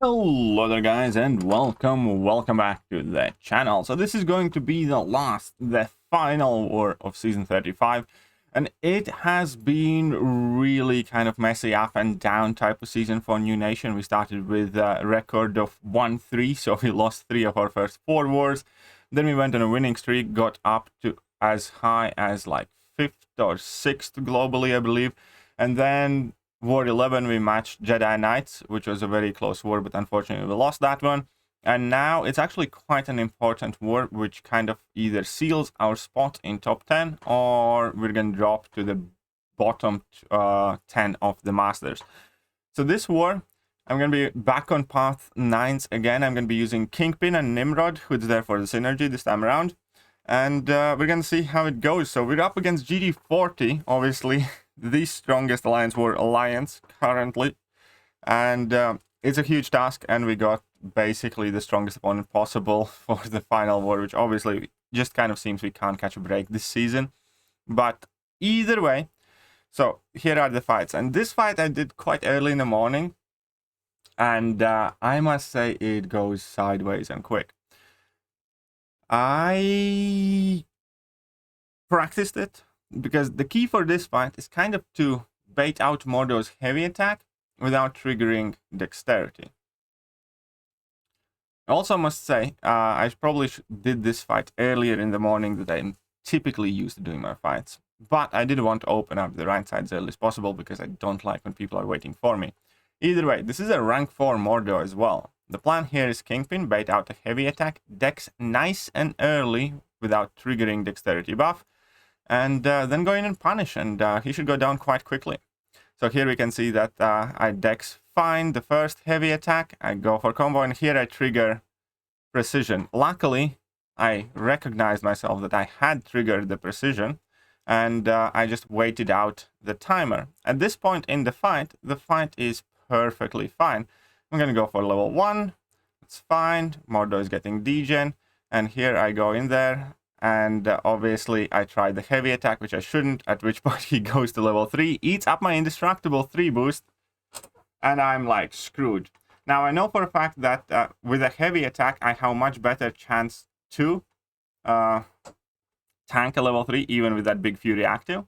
Hello there guys, and welcome back to the channel. So this is going to be the final war of season 35, and it has been really kind of messy, up and down type of season for New Nation. We started with a record of 1-3, so we lost 3 of our first 4 wars. Then we went on a winning streak, got up to as high as like 5th or 6th globally, I believe, and then War 11, we matched Jedi Knights, which was a very close war, but unfortunately we lost that one. And now it's actually quite an important war, which kind of either seals our spot in top 10, or we're going to drop to the bottom 10 of the Masters. So this war, I'm going to be back on path 9s again. I'm going to be using Kingpin and Nimrod, who's there for the synergy this time around. And we're going to see how it goes. So we're up against GT40, obviously. The strongest Alliance War alliance currently, and it's a huge task, and we got basically the strongest opponent possible for the final war, which obviously just kind of seems we can't catch a break this season. But either way, so here are the fights, and this fight I did quite early in the morning, and I must say it goes sideways and quick. I practiced it, because the key for this fight is kind of to bait out Mordo's heavy attack without triggering dexterity. I also must say, I probably did this fight earlier in the morning than I'm typically used to doing my fights. But I did want to open up the right side as early as possible, because I don't like when people are waiting for me. Either way, this is a rank 4 Mordo as well. The plan here is Kingpin, bait out a heavy attack, dex nice and early without triggering dexterity buff, and then go in and punish, and he should go down quite quickly. So here we can see that I dex fine the first heavy attack, I go for combo, and here I trigger precision. Luckily, I recognized myself that I had triggered the precision, and I just waited out the timer. At this point in the fight is perfectly fine. I'm going to go for level 1, it's fine, Mordo is getting degen, and here I go in there. And obviously I tried the heavy attack, which I shouldn't, at which point he goes to level 3, eats up my indestructible 3 boost, and I'm like screwed. Now I know for a fact that with a heavy attack I have a much better chance to tank a level 3 even with that big Fury active,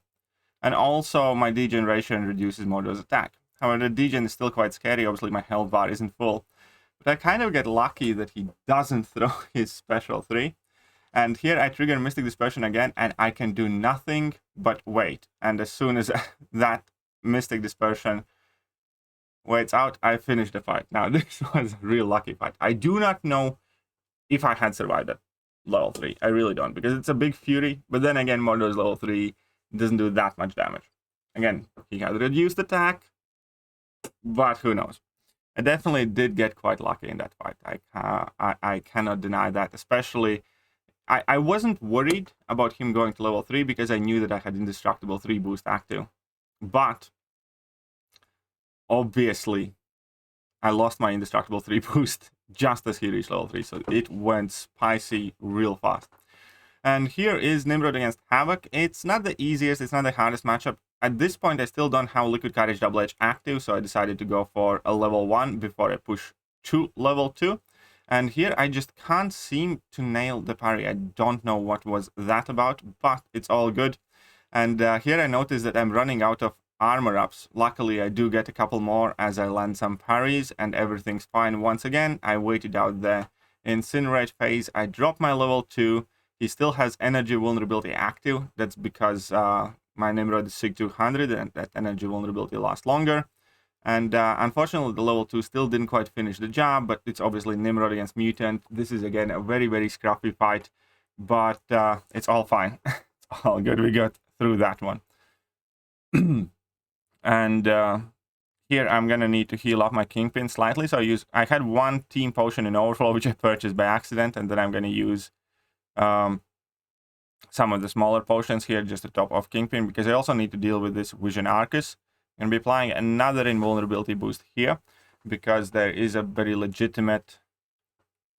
and also my degeneration reduces Mordo's attack. However, the degen is still quite scary. Obviously my health bar isn't full, but I kind of get lucky that he doesn't throw his special 3. And here I trigger Mystic Dispersion again, and I can do nothing but wait. And as soon as that Mystic Dispersion waits out, I finish the fight. Now, this was a real lucky fight. I do not know if I had survived at level 3. I really don't, because it's a big Fury. But then again, Mordo's level 3 doesn't do that much damage. Again, he had reduced attack, but who knows. I definitely did get quite lucky in that fight. I cannot deny that, especially... I wasn't worried about him going to level 3 because I knew that I had indestructible 3 boost active. But obviously I lost my indestructible 3 boost just as he reached level 3, so it went spicy real fast. And here is Nimrod against Havoc. It's not the easiest, it's not the hardest matchup. At this point I still don't have Liquid Courage Double Edge active, so I decided to go for a level 1 before I push to level 2. And here I just can't seem to nail the parry. I don't know what was that about, but it's all good. And here I notice that I'm running out of armor ups. Luckily, I do get a couple more as I land some parries, and everything's fine once again. I waited out the Incinerate phase. I dropped my level 2. He still has Energy Vulnerability active. That's because my Nimrod is SIG 200, and that Energy Vulnerability lasts longer. And unfortunately, the level 2 still didn't quite finish the job, but it's obviously Nimrod against Mutant. This is, again, a very, very scruffy fight, but it's all fine. It's all good. We got through that one. And here I'm going to need to heal up my Kingpin slightly. So I had 1 team potion in overflow, which I purchased by accident, and then I'm going to use some of the smaller potions here just to top off Kingpin, because I also need to deal with this Vision Arcus. And be applying another invulnerability boost here, because there is a very legitimate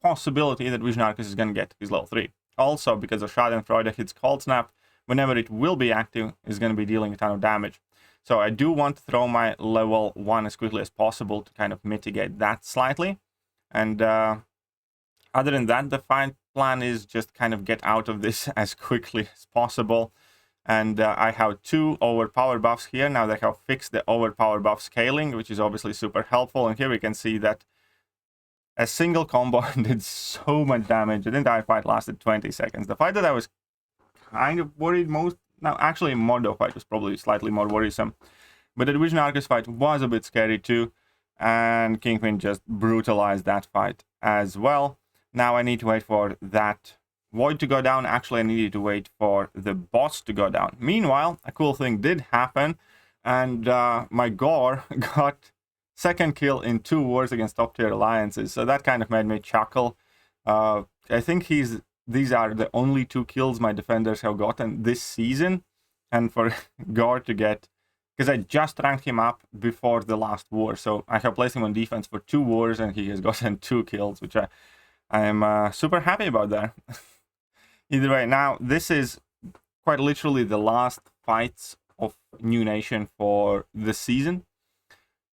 possibility that Vision Arcus is going to get his level 3. Also, because of Schadenfreude, hits Cold Snap, whenever it will be active, is going to be dealing a ton of damage. So I do want to throw my level 1 as quickly as possible to kind of mitigate that slightly. And other than that, the fight plan is just kind of get out of this as quickly as possible. And I have 2 overpower buffs here. Now they have fixed the overpower buff scaling, which is obviously super helpful. And here we can see that a single combo did so much damage. The entire fight lasted 20 seconds. The fight that I was kind of worried most... Now, actually, Mordo fight was probably slightly more worrisome. But the Division Arcus fight was a bit scary too. And Kingpin just brutalized that fight as well. Now I need to wait for that Void to go down. Actually, I needed to wait for the boss to go down. Meanwhile, a cool thing did happen. And my Gore got 2nd kill in 2 wars against top tier alliances. So that kind of made me chuckle. I think these are the only 2 kills my defenders have gotten this season. And for Gore to get... Because I just ranked him up before the last war. So I have placed him on defense for 2 wars and he has gotten 2 kills, which I am super happy about that. Either way, now this is quite literally the last fights of New Nation for the season.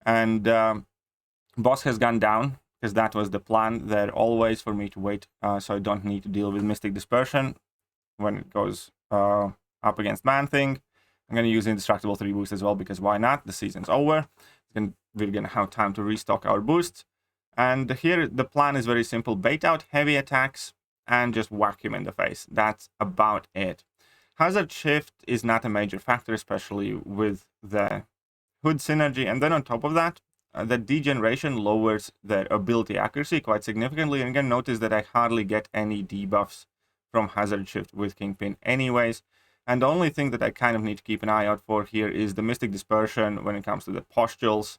And boss has gone down, because that was the plan there always for me to wait, so I don't need to deal with Mystic Dispersion when it goes up against Man-Thing. I'm going to use Indestructible 3 boost as well, because why not? The season's over. We're going to have time to restock our boosts. And here the plan is very simple. Bait out heavy attacks and just whack him in the face. That's about it. Hazard shift is not a major factor, especially with the Hood synergy. And then on top of that, the degeneration lowers their ability accuracy quite significantly. And again, notice that I hardly get any debuffs from Hazard shift with Kingpin anyways. And the only thing that I kind of need to keep an eye out for here is the Mystic Dispersion when it comes to the postules.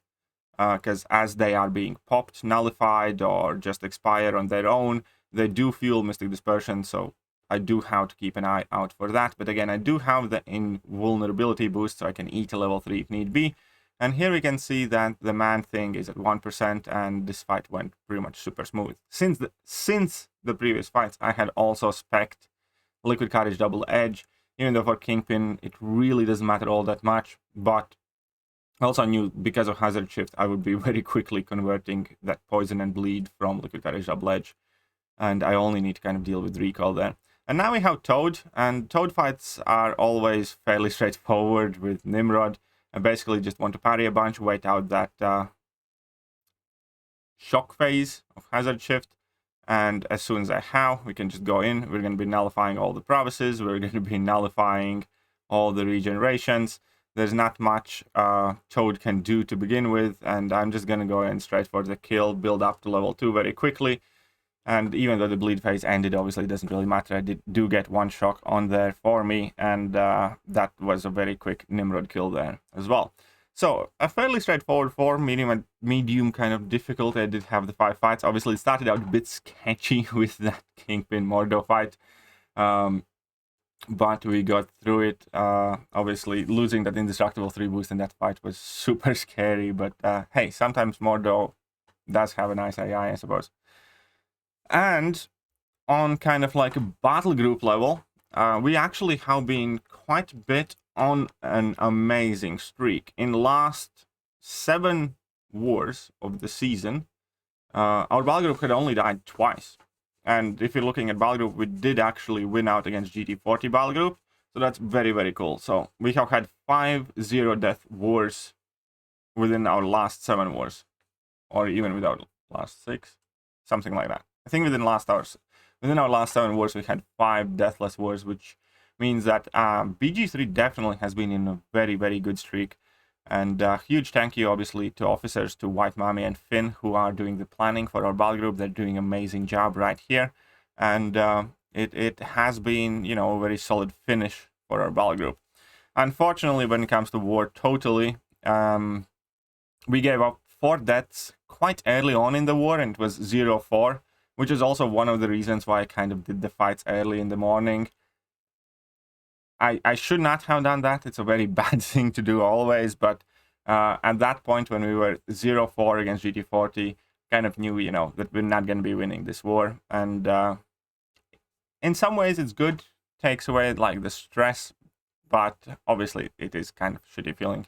Because as they are being popped, nullified, or just expire on their own, they do fuel Mystic Dispersion, so I do have to keep an eye out for that. But again, I do have the invulnerability boost, so I can eat a level 3 if need be. And here we can see that the Man-Thing is at 1%, and this fight went pretty much super smooth. Since the previous fights, I had also spec'd Liquid Courage Double Edge, even though for Kingpin, it really doesn't matter all that much, but also I knew because of Hazard Shift, I would be very quickly converting that Poison and Bleed from Liquid Courage Double Edge. And I only need to kind of deal with recoil there. And now we have Toad, and Toad fights are always fairly straightforward with Nimrod. I basically just want to parry a bunch, wait out that shock phase of Hazard Shift. And as soon as I have, we can just go in. We're going to be nullifying all the provinces. We're going to be nullifying all the regenerations. There's not much Toad can do to begin with, and I'm just going to go in straight for the kill, build up to level 2 very quickly. And even though the bleed phase ended, obviously it doesn't really matter. I do get 1 shock on there for me, and that was a very quick Nimrod kill there as well. So a fairly straightforward 4, medium and medium kind of difficulty. I did have the 5 fights. Obviously it started out a bit sketchy with that Kingpin Mordo fight. But we got through it. Obviously, losing that Indestructible 3 boost in that fight was super scary. But hey, sometimes Mordo does have a nice AI, I suppose. And on kind of like a battle group level, we actually have been quite a bit on an amazing streak. In the last 7 wars of the season, our battle group had only died twice. And if you're looking at battle group, we did actually win out against GT40 battle group. So that's very, very cool. So we have had 5 0-death wars within our last 7 wars. Or even without last 6. Something like that. I think within our last 7 wars, we had 5 deathless wars, which means that BG3 definitely has been in a very, very good streak. And huge thank you, obviously, to officers, to White Mami and Finn, who are doing the planning for our battle group. They're doing an amazing job right here. And it has been, you know, a very solid finish for our battle group. Unfortunately, when it comes to war totally, we gave up 4 deaths quite early on in the war, and it was 0-4, which is also one of the reasons why I kind of did the fights early in the morning. I should not have done that. It's a very bad thing to do always, but at that point when we were 0-4 against GT40, kind of knew, you know, that we're not going to be winning this war. And in some ways it's good, takes away like the stress, but obviously it is kind of shitty feeling.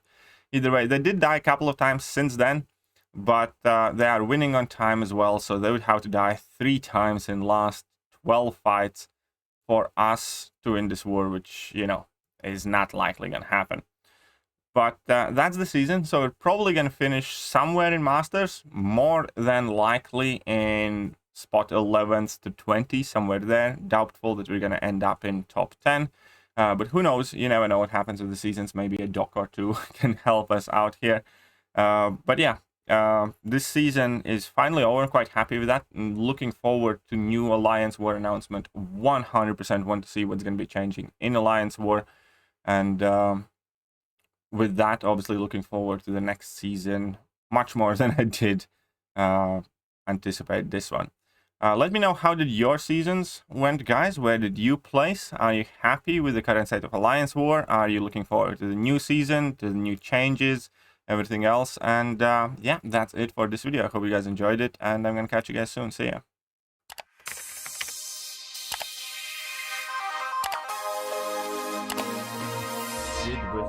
Either way, they did die a couple of times since then, but they are winning on time as well, so they would have to die 3 times in last 12 fights for us to win this war, which, you know, is not likely gonna happen. But that's the season, so we're probably gonna finish somewhere in Masters, more than likely in spot 11th to 20, somewhere there. Doubtful that we're gonna end up in top 10. But who knows? You never know what happens with the seasons. Maybe a dock or two can help us out here. But yeah, this season is finally over. Quite happy with that. And looking forward to new Alliance War announcement. 100% want to see what's going to be changing in Alliance War. And with that, obviously looking forward to the next season much more than I did anticipate this one. Let me know how did your seasons went, guys. Where did you place? Are you happy with the current state of Alliance War? Are you looking forward to the new season, to the new changes, everything else? And yeah, that's it for this video. I hope you guys enjoyed it, and I'm gonna catch you guys soon. See ya.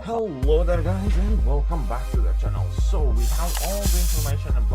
Hello there, guys, and welcome back to the channel. So we have all the information about